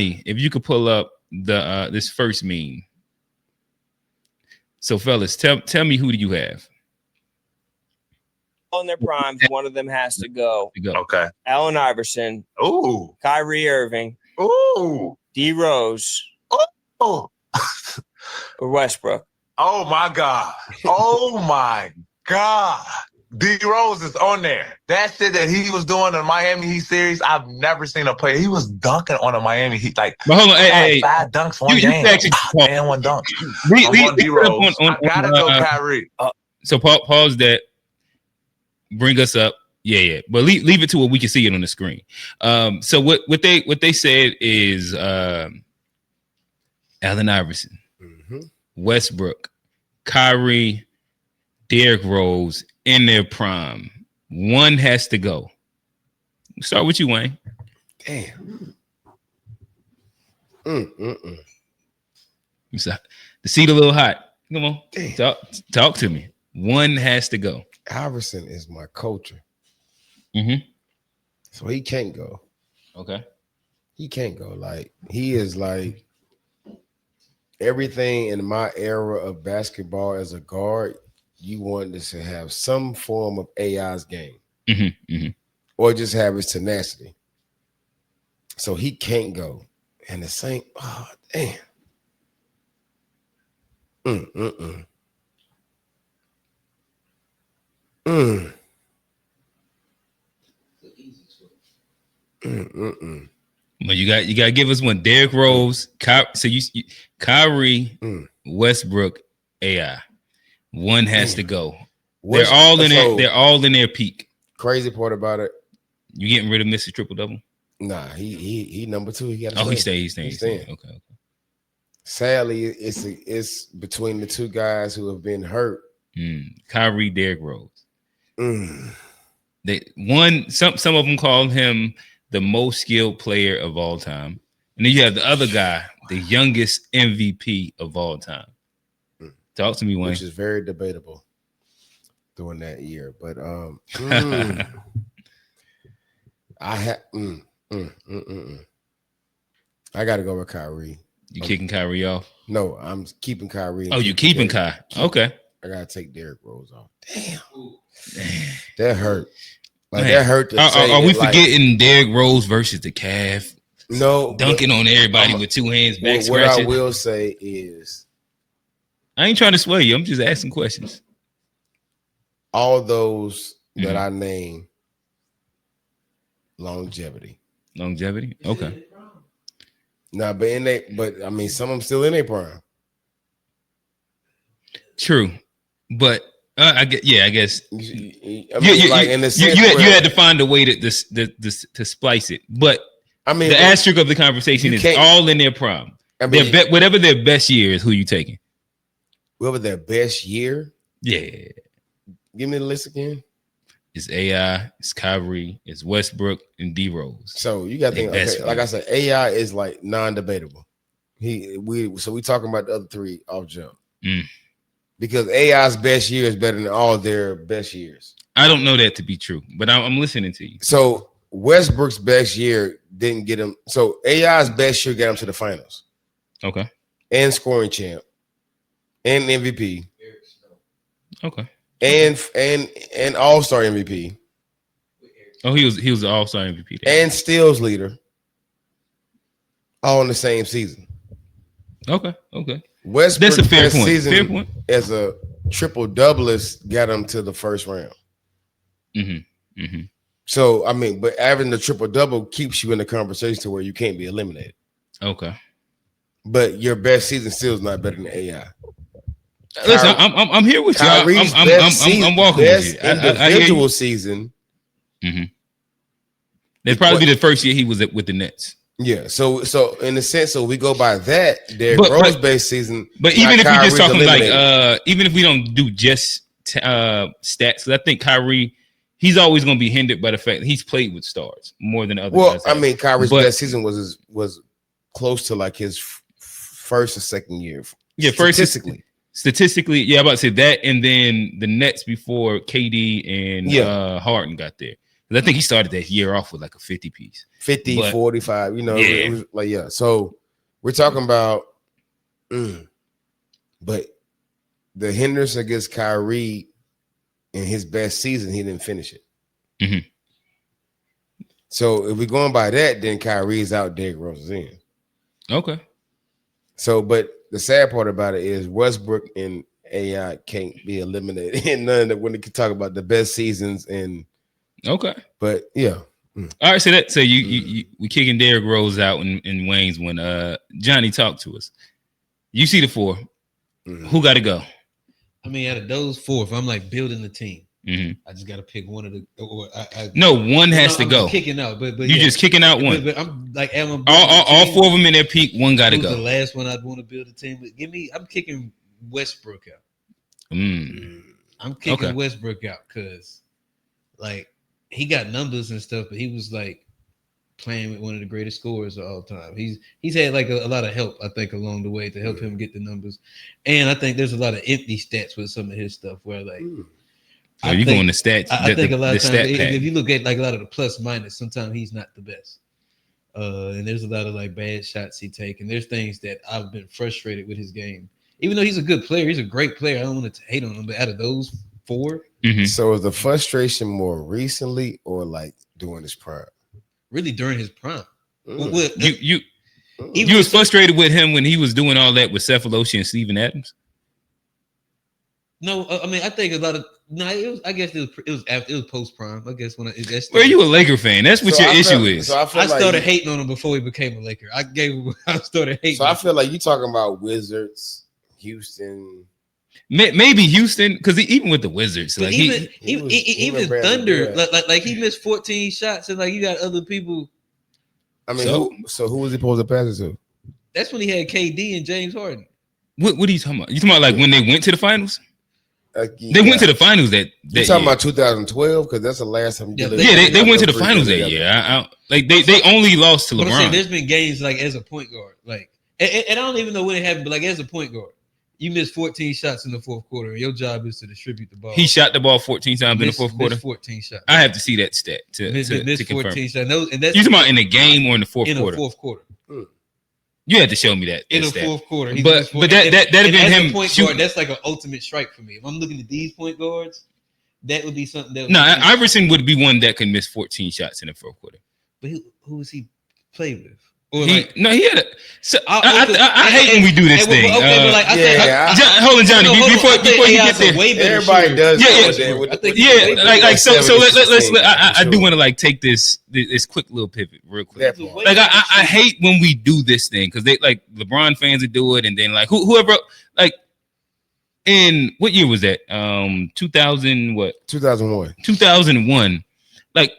if you could pull up the this first meme. So, fellas, tell me, who do you have? On their primes, one of them has to go. Okay. Allen Iverson. Ooh. Kyrie Irving. Ooh. D Rose. Oh. Or Westbrook. Oh my God. Oh my God. D Rose is on there. That shit that he was doing in Miami Heat series, I've never seen a player. He was dunking on a Miami Heat. Like, but hold on, hey, 5 dunks one game. And 1 dunk. I want D Rose. I gotta go Kyrie. So pause that. Bring us up. Yeah. But leave it to where we can see it on the screen. So what they said is Allen Iverson, Westbrook, Kyrie, Derrick Rose in their prime. One has to go. Start with you, Wayne. Damn. The seat a little hot. Come on. Talk to me. One has to go. Iverson is my culture. Mm-hmm. So he can't go. Okay. He can't go. Like, he is like everything in my era of basketball as a guard. You wanted to have some form of AI's game. Or just have his tenacity. So he can't go. And the same, oh, damn. Well, you got to give us one. Derrick Rose, Kyrie, Westbrook, AI. One has to go. They're all in there. They're all in their peak. Crazy part about it. You getting rid of Mr. Triple Double? Nah, he number 2. He got. He's staying. Okay. Sadly, it's between the two guys who have been hurt. Kyrie, Derrick Rose. Some of them call him the most skilled player of all time, and then you have the other guy, the youngest MVP of all time. Talk to me, Wayne. Which is very debatable during that year, but I got to go with Kyrie. You kicking Kyrie off? No, I'm keeping Kyrie. Oh, you keeping Kai? Okay. I gotta take Derrick Rose off. Damn. That hurt. Like, man, that hurt. Are we forgetting Derrick Rose versus the Cavs? No, dunking on everybody with 2 hands back. What I will say is, I ain't trying to sway you. I'm just asking questions. All those that I named, longevity. Okay. Nah, but I mean, some of them still in their prime. True, but I guess. You had to find a way to splice it. But I mean, the asterisk of the conversation is all in their prime. I mean, whatever their best year is, who you taking? Whatever their best year. Yeah. Give me the list again. It's AI, it's Kyrie, it's Westbrook, and D Rose. So you got to think. Okay, like I said, AI is like non-debatable. We talking about the other 3 off jump. Because AI's best year is better than all their best years. I don't know that to be true, but I'm listening to you. So Westbrook's best year didn't get him. So AI's best year got him to the finals. Okay. And scoring champ. And MVP. Okay. And all-star MVP. Oh, he was the all-star MVP. And steals leader. All in the same season. Okay. Westbrook's that's a fair point. Season as a triple doublist got him to the first round. So I mean, but having the triple double keeps you in the conversation to where you can't be eliminated. Okay. But your best season still is not better than AI. Listen, I'm here with you. I'm walking with you. Individual season. That'd probably be the first year he was with the Nets. Yeah, so in a sense, so we go by that. Derrick Rose base season, but even if we're just talking like, even if we don't do just stats, I think Kyrie, he's always going to be hindered by the fact that he's played with stars more than other guys. Well, I mean, Kyrie's best season was close to like his first or second year. Yeah, statistically, yeah, I'm about to say that, and then the Nets before KD and Harden got there. I think he started that year off with like a 50 piece. 50, But, 45, you know, yeah. it was like, yeah. So we're talking about, but the Henderson against Kyrie in his best season, he didn't finish it. Mm-hmm. So if we're going by that, then Kyrie is out, Derrick Rose is in. Okay. So, but the sad part about it is Westbrook and AI can't be eliminated. And none that when they can talk about the best seasons and Okay. but yeah. All right, so you we kicking Derrick Rose out in Wayne's when Johnny talked to us. You see the 4. Who got to go? I mean, out of those 4, if I'm like building the team, Mm-hmm. I just got to pick one of the. One has to go. Kicking out, but you just kicking out one. But I'm like, all 4 of them in their peak. One got to go. The last one I'd want to build a team, but I'm kicking Westbrook out. I'm kicking Westbrook out because, like, he got numbers and stuff, but he was like playing with one of the greatest scorers of all time. He's had like a lot of help, I think, along the way to help him get the numbers, and I think there's a lot of empty stats with some of his stuff where like. So you going to stats? I think a lot of times, if you look at like a lot of the plus minus, sometimes he's not the best. And there's a lot of like bad shots he take, and there's things that I've been frustrated with his game. Even though he's a good player, he's a great player. I don't want to hate on him, but out of those 4, So is the frustration more recently or like during his prime? Really during his prime. You was frustrated with him when he was doing all that with Cephalosha and Steven Adams? No, I mean I think a lot of it was. I guess it was post prime. I guess when well, you a Laker fan? That's what your issue is. So I started hating on him before he became a Laker. I started hating. So I feel like you talking about Wizards, Houston. Maybe Houston, because even with the Wizards, like even Thunder, like he missed 14 shots, and like you got other people. I mean, who was he supposed to pass it to? That's when he had KD and James Harden. What are you talking about? You talking about like when they went to the finals? Yeah. They went to the finals that you talking about 2012 because that's the last time. They went to the finals that year. They only lost to LeBron. Saying, there's been games like as a point guard, like, and I don't even know when it happened, but like as a point guard, you missed 14 shots in the fourth quarter. And your job is to distribute the ball. He shot the ball 14 times in the fourth quarter. 14 shots. I have to see that stat to confirm. 14 shots. And that's you talking about in the game or in the fourth quarter? In the fourth quarter. You had to show me that in the stat. Fourth quarter. But that'd have been him. Point guard, that's like an ultimate strike for me. If I'm looking at these point guards, that would be something that. No, Iverson would be one that could miss 14 shots in the fourth quarter. But who was he played with? He had a. So I hate when we do this thing. Hold on, Johnny. Before you get there, everybody does. So let's. I do want to like take this quick little pivot real quick. Like I hate when we do this thing because they like LeBron fans would do it, and then like whoever like. In what year was that? 2000 what? 2001. 2001. Like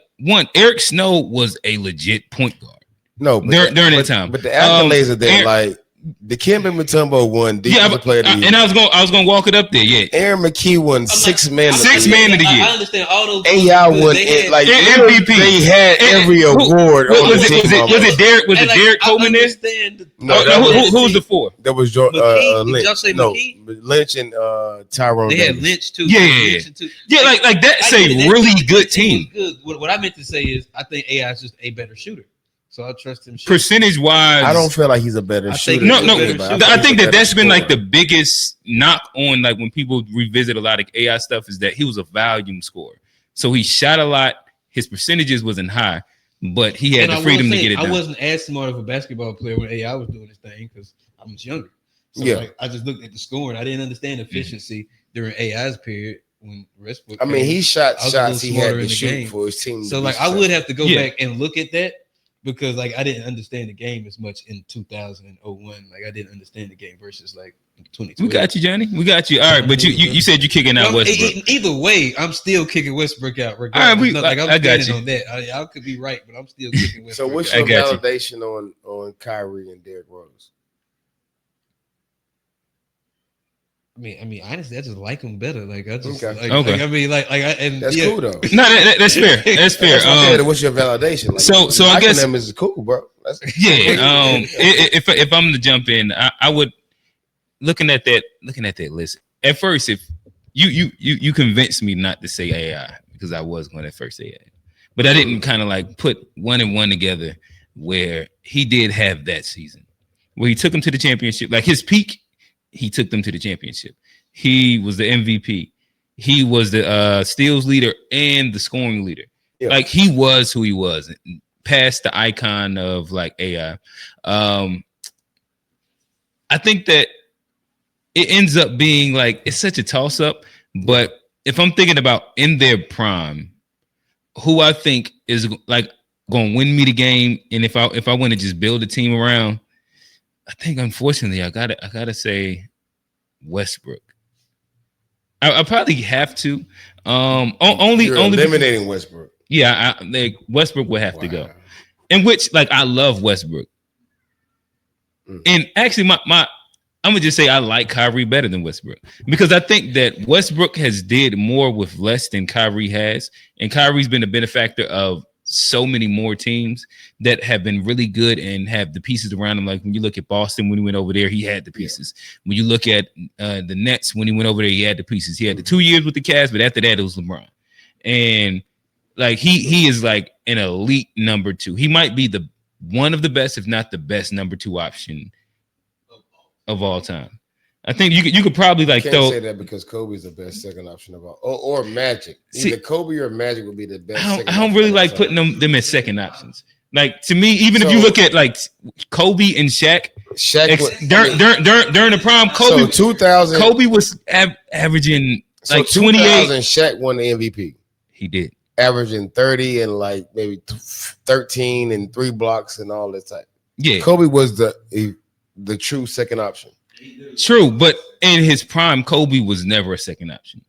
Eric Snow was a legit point guard. No, during that time. But the accolades are there, like the Kemba Mutombo won Defensive Player of the Year. And I was gonna walk it up there. Yeah, Aaron McKee won Six Man of the Year. I understand all those. AI won like MVP. They had every award. Was it Derek? Was it Derek Coleman there? No, who was the 4? That was Lynch. No, Lynch and Tyrone. They had Lynch too. Yeah, like that's a really good team. What I meant to say is, I think AI is just a better shooter. So I trust him. Percentage wise, I don't feel like he's a better shooter. No. I think that's been like the biggest knock on like when people revisit a lot of AI stuff is that he was a volume scorer. So he shot a lot. His percentages wasn't high, but he had the freedom to get it done. I wasn't as smart of a basketball player when AI was doing this thing because I was younger. So like, I just looked at the scoring. I didn't understand efficiency during AI's period. When Westbrook he shot shots he had to shoot for his team. So like I would have to go back and look at that. Because like I didn't understand the game as much in 2001. Like I didn't understand the game versus like 2012. We got you, Johnny. We got you. All right, but you said you're kicking out Westbrook. Either way, I'm still kicking Westbrook out. Regardless. All right, I got you on that. I could be right, but I'm still kicking Westbrook. So what's your validation on Kyrie and Derrick Rose? I mean, honestly, I just like him better. Like I just, okay. Like, I mean, that's cool though. No, that's fair. That's fair. What's your validation? Like, so I guess them is cool, bro. If I'm to jump in, I would looking at that list at first. If you convinced me not to say AI because I was going to first say AI, but I didn't kind of like put one and one together where he did have that season where he took them to the championship. Like his peak, he took them to the championship. He was the MVP. He was the steals leader and the scoring leader. Yeah. Like he was who he was, past the icon of like AI. I think that it ends up being like it's such a toss up. But if I'm thinking about in their prime, who I think is like going to win me the game, and if I want to just build a team around, I think unfortunately I gotta say Westbrook. I probably have to. Only eliminating Westbrook. Yeah, Westbrook would have to go. In which, like, I love Westbrook, and actually, my I'm gonna just say I like Kyrie better than Westbrook because I think that Westbrook has did more with less than Kyrie has, and Kyrie's been a benefactor of so many more teams that have been really good and have the pieces around him. Like when you look at Boston, when he went over there, he had the pieces. Yeah. When you look at the Nets, when he went over there, he had the pieces. He had the 2 years with the Cavs, but after that, it was LeBron. And like he is like an elite number two. He might be the one of the best, if not the best number two option of all time. I think you could probably like can't say that because Kobe's the best second option of all, or Magic. Either Kobe or Magic would be the best. I don't really like putting them as second options. Like to me, even if you look at like Kobe and Shaq during the prime, Kobe 2000 Kobe was averaging like 28. Shaq won the MVP. He did, averaging 30 and like maybe 13 and 3 blocks and all that type. Yeah, Kobe was the true second option. True, but in his prime, Kobe was never a second option.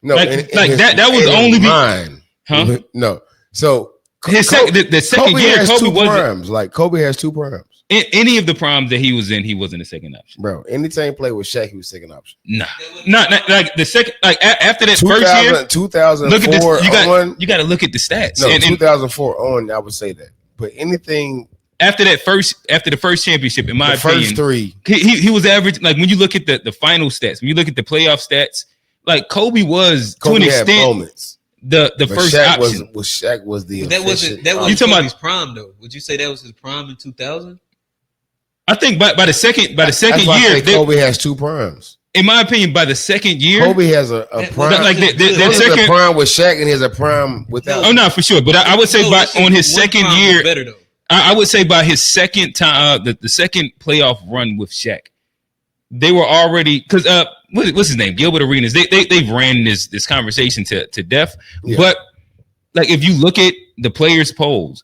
No, that was only mine. Huh? No. So his the second year, Kobe was primes. Like Kobe has 2 primes. In any of the primes that he was in, he wasn't a second option. Bro, anytime he played with Shaq, he was second option. Nah, not like the second. Like after that first year, 2004. Look at this, you got to look at the stats. No, 2004 on, I would say that. But anything. After the first championship, in my opinion, first 3, he was average. Like when you look at the final stats, when you look at the playoff stats, like Kobe was to an extent moments. The first Shaq option. Shaq was the that was you talking about his prime though? Would you say that was his prime in 2000? I think by the second year, Kobe has 2 primes. In my opinion, by the second year, Kobe has a prime. Like that second a prime with Shaq, and he has a prime without. Oh no, for sure. But I would say on his second year, better though. I would say by his second time, the second playoff run with Shaq, they were already because what's his name? Gilbert Arenas. They've ran this conversation to death. Yeah. But like if you look at the players' polls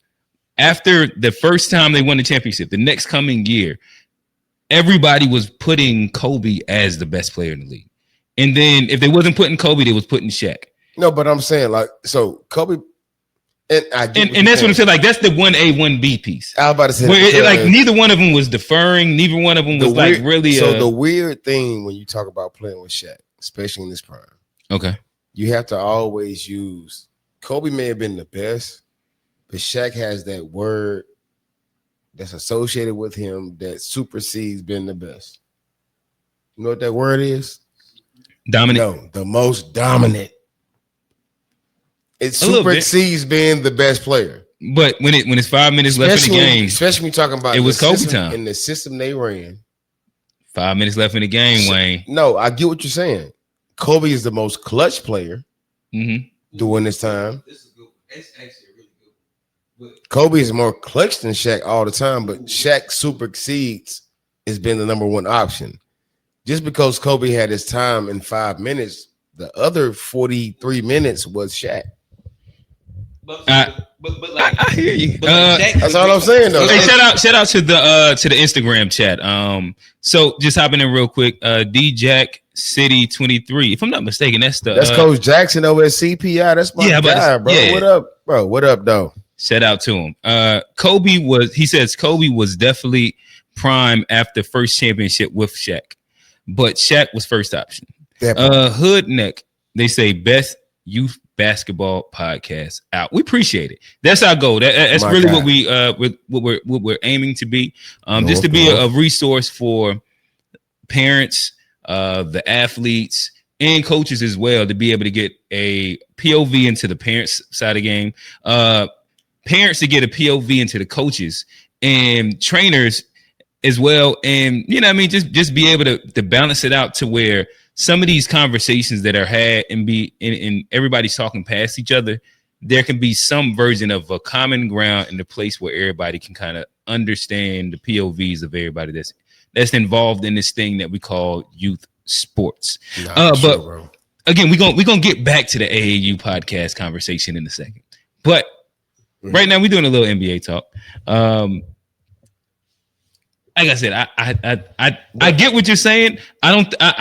after the first time they won the championship, the next coming year, everybody was putting Kobe as the best player in the league. And then if they wasn't putting Kobe, they was putting Shaq. No, but I'm saying like so Kobe. And that's what I'm saying. Like that's the 1A, 1B piece. I was about to say where like neither one of them was deferring. Neither one of them was like really. So the weird thing when you talk about playing with Shaq, especially in this prime, okay, you have to always use. Kobe may have been the best, but Shaq has that word that's associated with him that supersedes being the best. You know what that word is? Dominant. No, the most dominant. It supersedes being the best player. But when it's 5 minutes left in the game, especially when you're talking about it was Kobe time. In the system they ran. 5 minutes left in the game, Wayne. No, I get what you're saying. Kobe is the most clutch player during this time. This is good. It's actually really good. Kobe is more clutch than Shaq all the time, but Shaq supersedes has been the number 1 option. Just because Kobe had his time in 5 minutes, the other 43 minutes was Shaq. But like I hear you. That's all I'm saying though. Hey, shout out to the Instagram chat. So just hopping in real quick. D-Jack City 23. If I'm not mistaken, that's Coach Jackson over at CPI. That's my guy, bro. Yeah. What up, bro? What up, though? Shout out to him. He says Kobe was definitely prime after first championship with Shaq, but Shaq was first option. Hood Neck, they say best youth basketball podcast out. We appreciate it. That's our goal. That's really God. what we're aiming to be. Just to be a resource for parents, the athletes, and coaches as well to be able to get a POV into the parents' side of the game, parents to get a POV into the coaches and trainers as well. And, you know what I mean? Just be able to balance it out to where some of these conversations that are had and everybody's talking past each other, there can be some version of a common ground in the place where everybody can kind of understand the POVs of everybody that's involved in this thing that we call youth sports. But again, we're gonna get back to the AAU podcast conversation in a second. But right now we're doing a little NBA talk. Like I said, I get what you're saying. I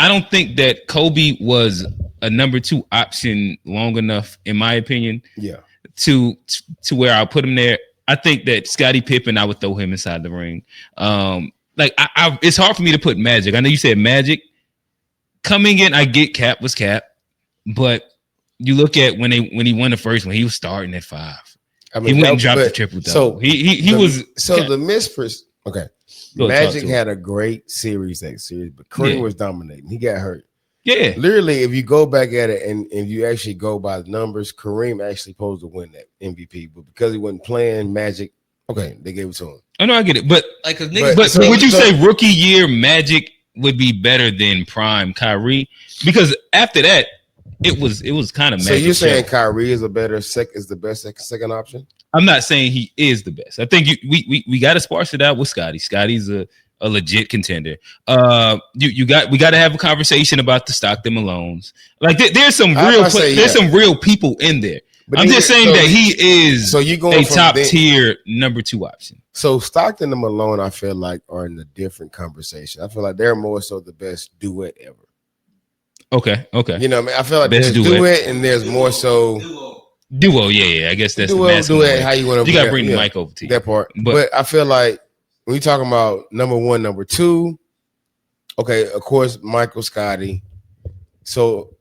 don't think that Kobe was a number 2 option long enough, in my opinion. Yeah. To where I'll put him there. I think that Scottie Pippen, I would throw him inside the ring. It's hard for me to put Magic. I know you said Magic coming in. I get Cap was Cap, but you look at when he won the first one, he was starting at 5. I mean, he went and dropped the triple double. So he was okay. Magic had a great series that series, but Kareem was dominating. He got hurt. Yeah. Literally, if you go back at it and you actually go by the numbers, Kareem actually supposed to win that MVP, but because he wasn't playing Magic, okay, they gave it to him. I know, I get it, but would you say rookie year Magic would be better than prime Kyrie? Because after that, it was kind of Magic. So you're saying Kyrie is the best second option? I'm not saying he is the best. I think we got to sparse it out with Scotty. Scotty's a legit contender. We got to have a conversation about the Stockton Malones. Like there's some real people in there. But I'm just saying that he is a top tier number 2 option. So Stockton and Malone, I feel like, are in a different conversation. I feel like they're more so the best duet ever. Okay. You know what I mean? I feel like best there's duet and there's more so duo. Yeah. I guess that's the duet. How you want to? You got to bring the mic over to you. That part. But I feel like when you talking about number 1, number 2, okay, of course, Michael, Scotty. So,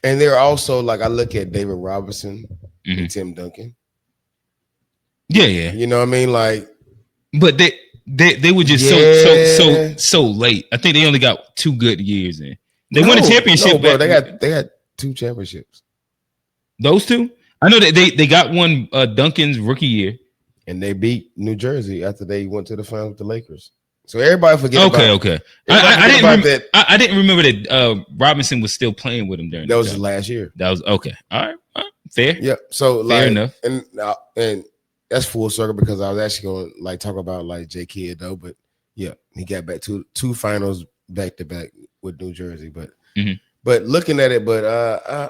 and they're also like I look at David Robinson and Tim Duncan. Yeah. You know what I mean? Like, but they were just so late. I think they only got 2 good years in. They won a championship. No, bro, they got 2 championships. Those 2? I know that they got one Duncan's rookie year. And they beat New Jersey after they went to the finals with the Lakers. So everybody forget about okay. I didn't remember that Robinson was still playing with him during that was his last year. That was okay. All right. Fair. Yeah. So fair enough. And that's full circle because I was actually going to like talk about like J Kidd though, but yeah, he got back to 2 finals back to back with New Jersey. But looking at it, I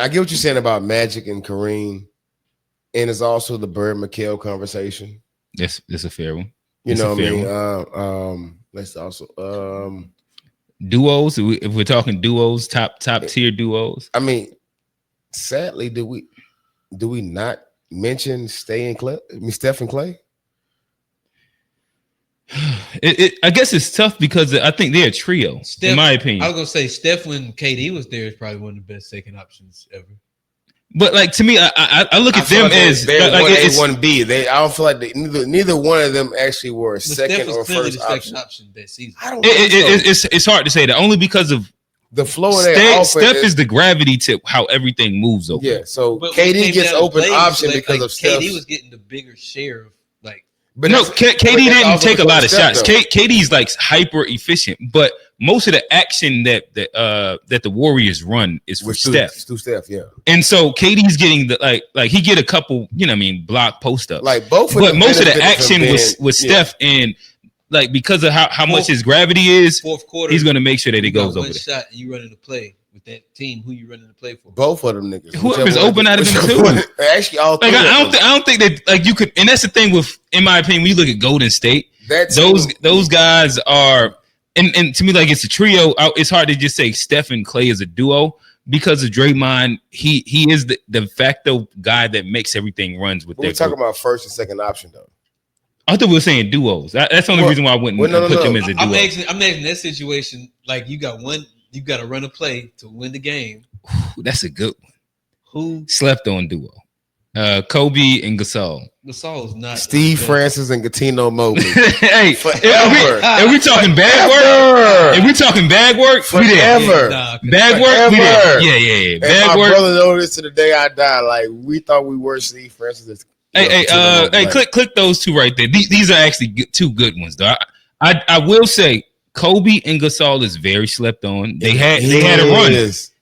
get what you're saying about Magic and Kareem. And it's also the Bird McHale conversation. That's a fair one. You know what I mean? Let's also duos. If we're talking duos, top tier duos. I mean, sadly, do we not mention Steph and Clay? I guess it's tough because I think they're a trio. In my opinion, I was gonna say Steph when KD was there is probably one of the best second options ever. But like to me, I look at them as it's A1B. I don't feel like neither one of them actually were a second or first option that season. It's hard to say that only because of the flow of Steph is the gravity to how everything moves over. Yeah, so KD gets open option because of Steph. KD was getting the bigger share of like. But no, KD didn't take a lot of shots. KD's like hyper efficient, but most of the action that the Warriors run is for Steph. Steph, yeah. And so KD's getting the like he get a couple, you know what I mean, block post ups. Like both of them. But most of the action was Steph, and like because of how much his gravity is, fourth quarter, he's gonna make sure that it goes over there. Shot and you running the play with that team. Who you running the play for? Both of them niggas. Whoever's open out of them too. Actually, all three. Like I don't think that like you could. And that's the thing with, in my opinion, when you look at Golden State, those guys are. And to me, like it's a trio. It's hard to just say Steph and Clay is a duo because of Draymond. He is the de facto guy that makes everything runs with. We're talking about first and second option though. I thought we were saying duos. That's the only reason why I wouldn't put them as a duo. I'm asking that situation. Like you got to run a play to win the game. That's a good one. Who slept on duo? Kobe and Gasol. Gasol's not Steve Francis and Cuttino Mobley. Hey, Forever. If we talking bag work, if we talking bag work, forever. Bag work, we there. Yeah. And Bag my work. brother knows this to the day I die. Like we thought we were Steve Francis. Hey, click those two right there. These are actually two good ones, though. I will say Kobe and Gasol is very slept on. They had a run.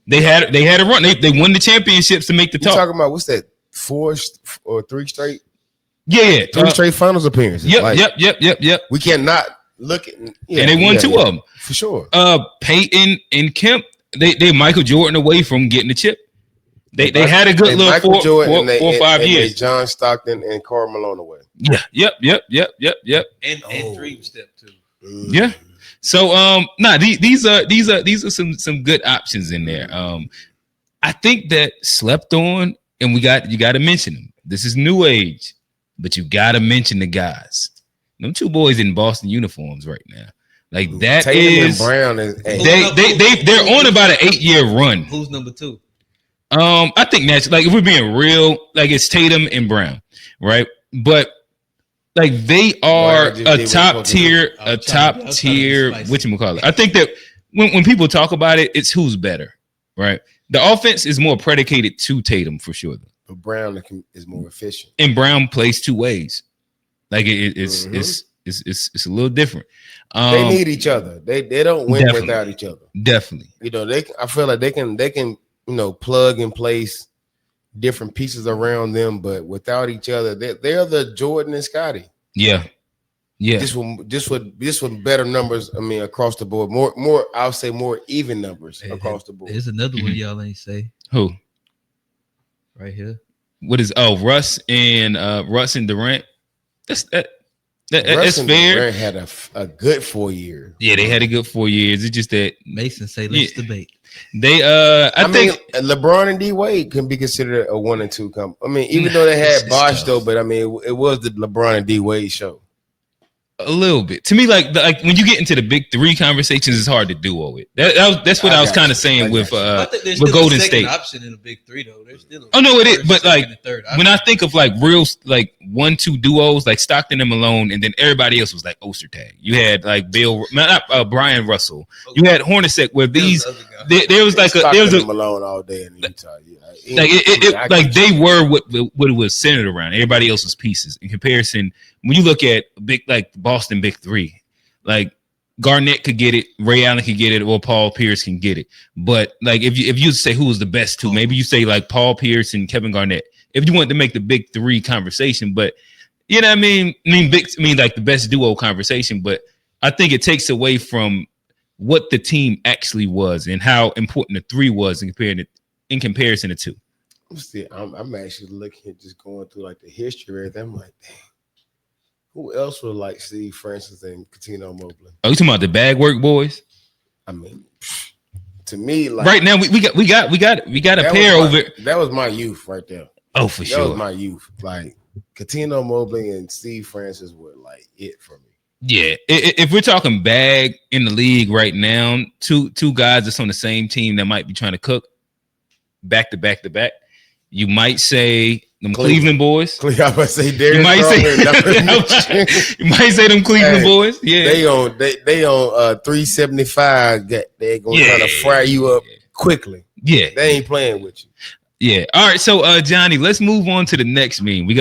They had a run. They won the championships to make the talk. talk. Talking about what's that? 4 or 3 straight? Yeah, 3 straight finals appearances. Yep. We cannot look at. Yeah, and they won 2 of them for sure. Peyton and Kemp, they Michael Jordan away from getting the chip. They had a good little Michael 4 or 5 years. John Stockton and Karl Malone away. Yeah. Yep. And Dream Step too. Yeah. So these are some good options in there. I think that slept on, and you got to mention them. This is new age, but you got to mention the guys. Them 2 boys in Boston uniforms right now. Like that Tatum is and Brown is they're on about an 8-year run. Who's number 2? I think that's like if we're being real, like it's Tatum and Brown, right? But like they are a top tier, whatchamacallit. I think that when people talk about it, it's who's better, right? The offense is more predicated to Tatum for sure. But Brown is more efficient. And Brown plays 2 ways. Like it's a little different. They need each other. They don't win without each other. Definitely. You know, I feel like they can plug and place different pieces around them, but without each other, they're the Jordan and Scotty. Yeah. Just with better numbers. I mean, across the board, more. I'll say more even numbers across the board. There's another one y'all ain't say. Who? Right here. What is? Oh, Russ and Durant. That's fair. Durant had a good 4 years. Yeah, they had a good 4 years. It's just that Mason say let's debate. They I think LeBron and D Wade can be considered a 1 and 2 comp. I mean, even though they had Bosh though, but I mean, it was the LeBron and D Wade show. A little bit to me, like when you get into the big 3 conversations, it's hard to duo it. That's what I was kind of saying with Golden State. Option in a big 3 though. There's still it is, but like when I think of like real like 1-2 duos, like Stockton and Malone, and then everybody else was like Ostertag. You had like Brian Russell. You had Hornacek, where there was like Malone all day in Utah. Like they were what it was centered around. Everybody else's pieces. In comparison, when you look at like Boston big 3, like Garnett could get it, Ray Allen could get it, or Paul Pierce can get it. But like if you say who was the best 2, maybe you say like Paul Pierce and Kevin Garnett. If you want to make the big 3 conversation, but you know what I mean? Like the best duo conversation. But I think it takes away from what the team actually was and how important the 3 was in comparison to 2. See, I'm actually looking at just going through like the history of them. I'm like, dang, who else would like Steve Francis and Cuttino Mobley? Oh, you talking about the bag work boys? I mean, to me, like right now we got a pair over. That was my youth right there. Oh, for sure. That was my youth. Like Cuttino Mobley and Steve Francis were like it for me. Yeah, if we're talking bag in the league right now, two guys that's on the same team that might be trying to cook back to back to back, you might say them Cleveland boys. I might say you might say them Cleveland boys. Yeah, they on 375. They're gonna try to fry you up quickly. Yeah, they ain't playing with you. Yeah. All right. So Johnny, let's move on to the next meme. We got